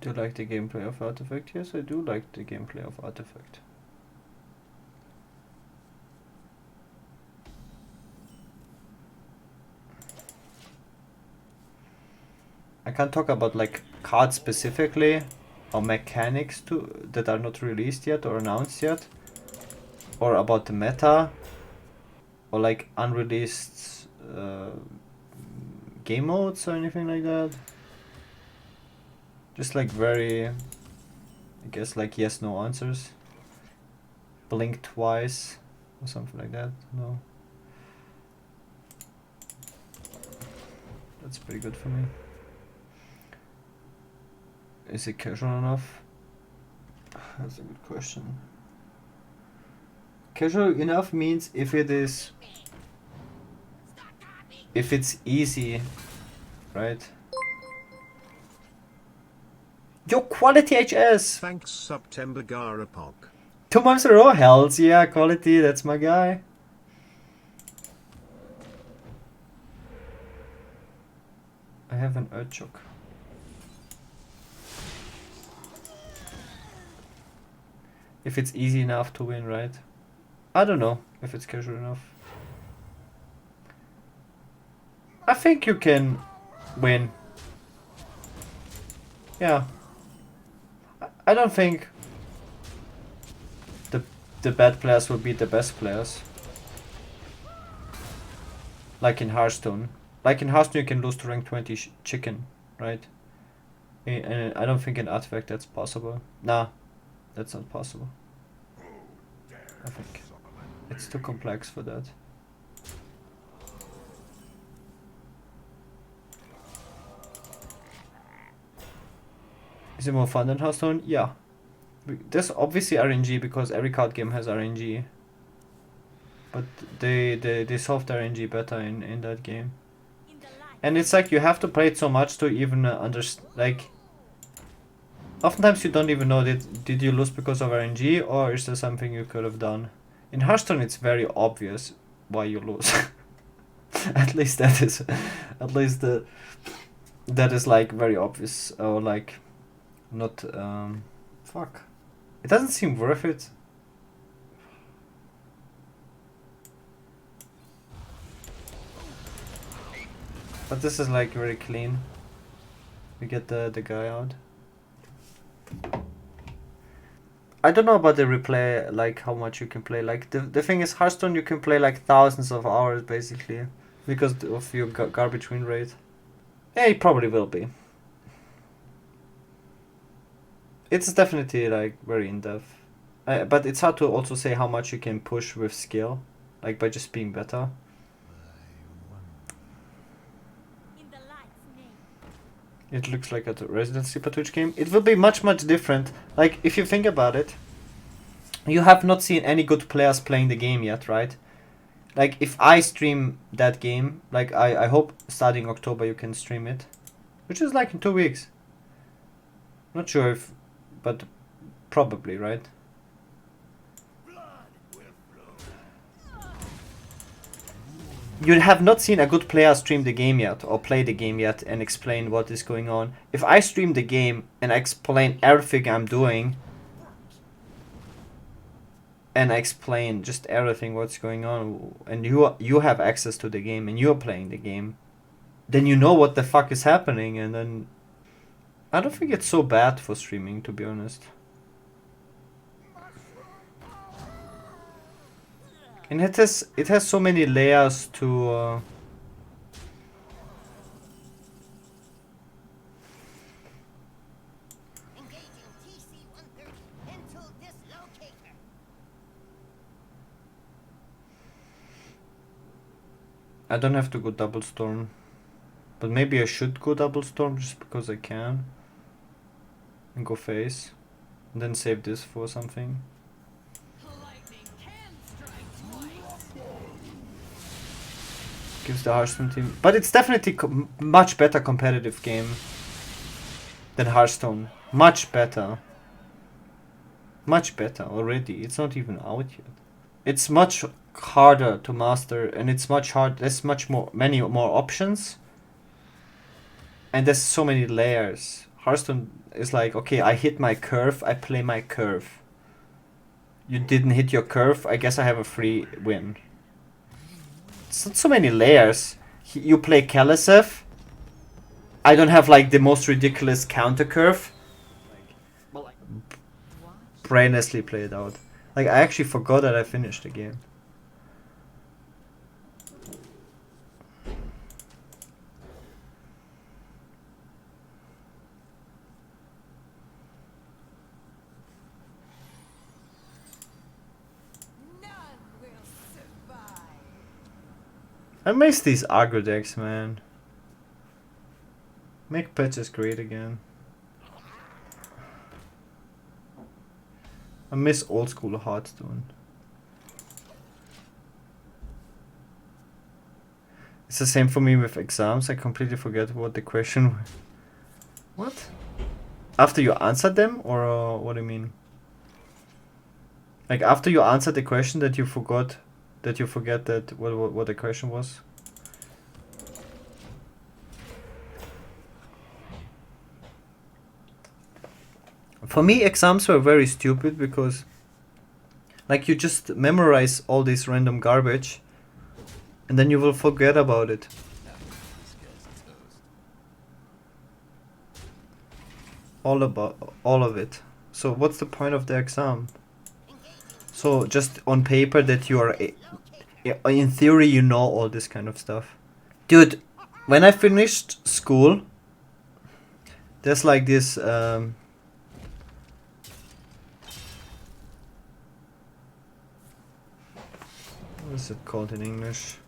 Do you like the gameplay of Artifact? Yes, I do like the gameplay of Artifact. I can't talk about like cards specifically or mechanics that are not released yet or announced yet, or about the meta, or like unreleased game modes or anything like that. Just like very, I guess, like yes no answers. Blink twice or something like that. No, that's pretty good for me. Is it casual enough? That's a good question. Casual enough means if it's easy, right? Yo, quality HS! Thanks September Gaara Pog. 2 months in a row, hells yeah, quality, that's my guy. I have an Urchok. If it's easy enough to win, right? I don't know if it's casual enough. I think you can win. Yeah. I don't think the bad players will beat the best players. Like in Hearthstone. Like in Hearthstone you can lose to rank 20 chicken, right? And I don't think in Artifact that's possible. Nah, that's not possible. I think it's too complex for that. Is it more fun than Hearthstone? Yeah. There's obviously RNG because every card game has RNG. But they solved RNG better in that game. And it's like you have to play it so much to even understand. Like, oftentimes you don't even know did you lose because of RNG or is there something you could have done. In Hearthstone it's very obvious why you lose. At least that is, that is like very obvious or like not fuck. It doesn't seem worth it. But this is like very clean. We get the guy out. I don't know about the replay, like how much you can play. Like the thing is, Hearthstone you can play like thousands of hours basically because of your garbage win rate. Yeah, it probably will be. It's definitely like very in depth, but it's hard to also say how much you can push with skill, like by just being better. It looks like a Resident Evil Twitch game. It will be much different. Like if you think about it, you have not seen any good players playing the game yet, right? Like if I stream that game, like I hope starting October you can stream it, which is like in 2 weeks. Not sure if, but probably, right? You have not seen a good player stream the game yet or play the game yet and explain what is going on. If I stream the game and I explain everything I'm doing and I explain just everything what's going on and you have access to the game and you're playing the game, then you know what the fuck is happening, and then I don't think it's so bad for streaming, to be honest. And it has so many layers to I don't have to go double storm, but maybe I should go double storm just because I can, and go face, and then save this for something. Gives the Hearthstone team, but it's definitely much better competitive game than Hearthstone. Much better already. It's not even out yet. It's much harder to master, and it's much hard. There's many more options, and there's so many layers. Hearthstone is like, okay, I hit my curve, I play my curve. You didn't hit your curve, I guess I have a free win. It's not so many layers. You play Kalisev. I don't have like the most ridiculous counter curve. Brainlessly played out. Like, I actually forgot that I finished the game. I miss these aggro decks, man. Make patches great again. I miss old school Hearthstone. It's the same for me with exams. I completely forget what the question was. What? After you answered them? Or what do you mean? Like after you answered the question that you forgot, that you forget that what the question was? For me, exams were very stupid because like you just memorize all this random garbage and then you will forget about it. All of it. So what's the point of the exam? So just on paper that you are, in theory, you know all this kind of stuff. Dude, when I finished school, there's like this, what is it called in English?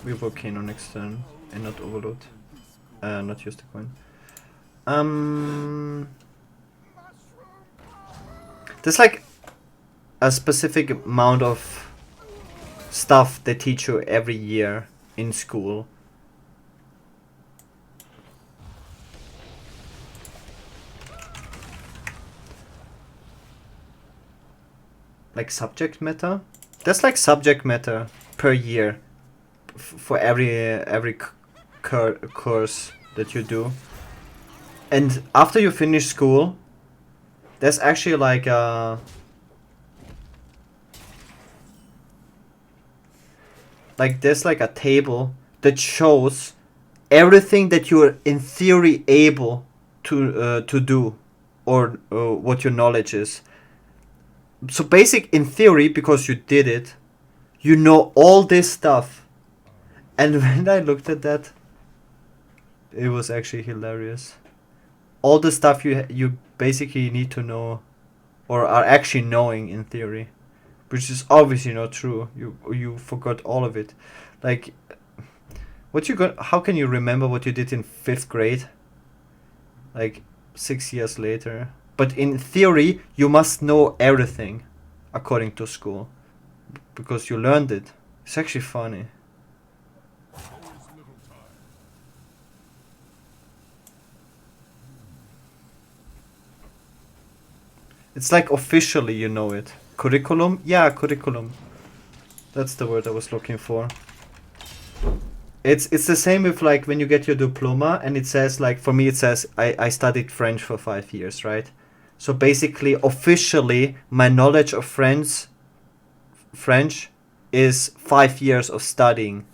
We volcano next turn and not overload. Not use the coin. There's like a specific amount of stuff they teach you every year in school. Like subject matter? There's like subject matter per year for every course that you do. And after you finish school, there's actually like there's like a table that shows everything that you're in theory able to do, or what your knowledge is. So basic in theory, because you did it, you know all this stuff. And when I looked at that, it was actually hilarious. All the stuff you basically need to know, or are actually knowing in theory, which is obviously not true. You forgot all of it. Like, how can you remember what you did in 5th grade? Like 6 years later. But in theory, you must know everything, according to school, because you learned it. It's actually funny. It's like officially you know it. Curriculum? Yeah, curriculum. That's the word I was looking for. It's the same with like when you get your diploma and it says, like, for me it says I studied French for 5 years, right? So basically, officially, my knowledge of French is 5 years of studying.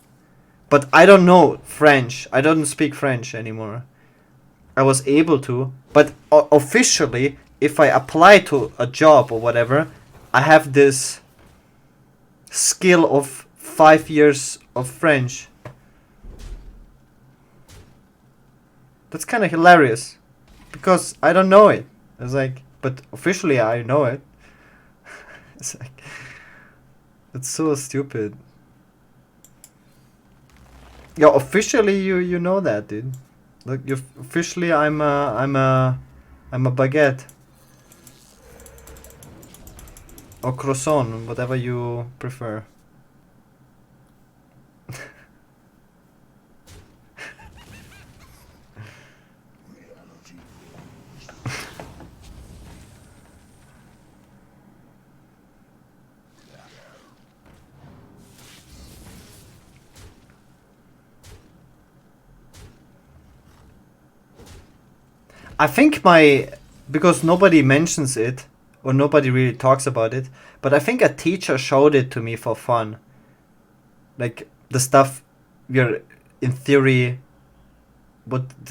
But I don't know French. I don't speak French anymore. I was able to, but officially, if I apply to a job or whatever, I have this skill of 5 years of French. That's kind of hilarious, because I don't know it. It's like, but officially I know it. It's like, it's so stupid. Yeah, officially you know that, dude. Like, you officially I'm a baguette or croissant, whatever you prefer. I think because nobody mentions it or nobody really talks about it, but I think a teacher showed it to me for fun. Like the stuff we're in theory,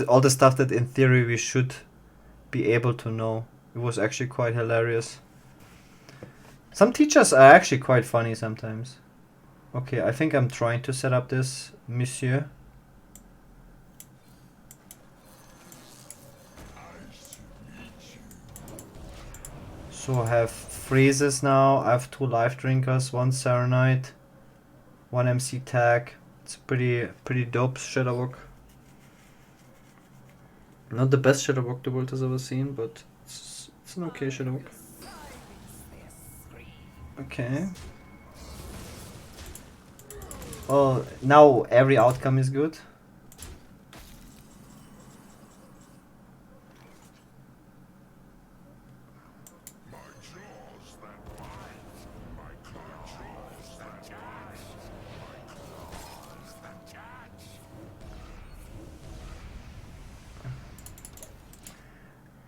all the stuff that in theory we should be able to know. It was actually quite hilarious. Some teachers are actually quite funny sometimes. Okay, I think I'm trying to set up this monsieur. So I have freezes now. I have 2 life drinkers, 1 Serenite, 1 MC tag. It's pretty dope Shudderwock. Not the best Shudderwock the world has ever seen, but it's an okay Shudderwock. Okay. Oh, now every outcome is good.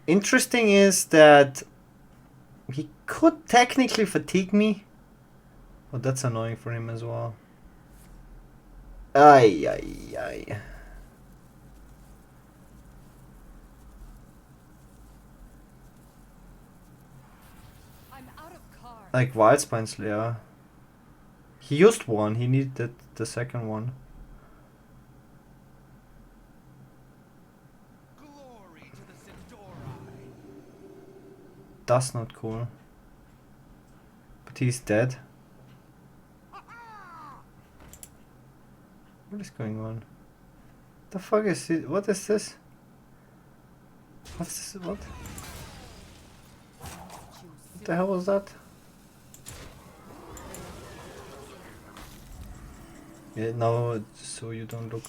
Interesting is that he could technically fatigue me, but that's annoying for him as well. Ay, ay, ay. I'm out of cards. Like Wildspine Slayer. He used one, he needed the second one. Glory to the Sindori. That's not cool. But he's dead. What is going on? The fuck is it? What is this? What's this? What? What the hell was that? Yeah, no, so you don't look.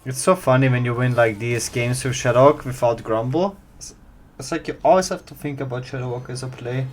It's so funny when you win like these games with Shudderwock without Grumble. It's like you always have to think about Shudderwock as a play.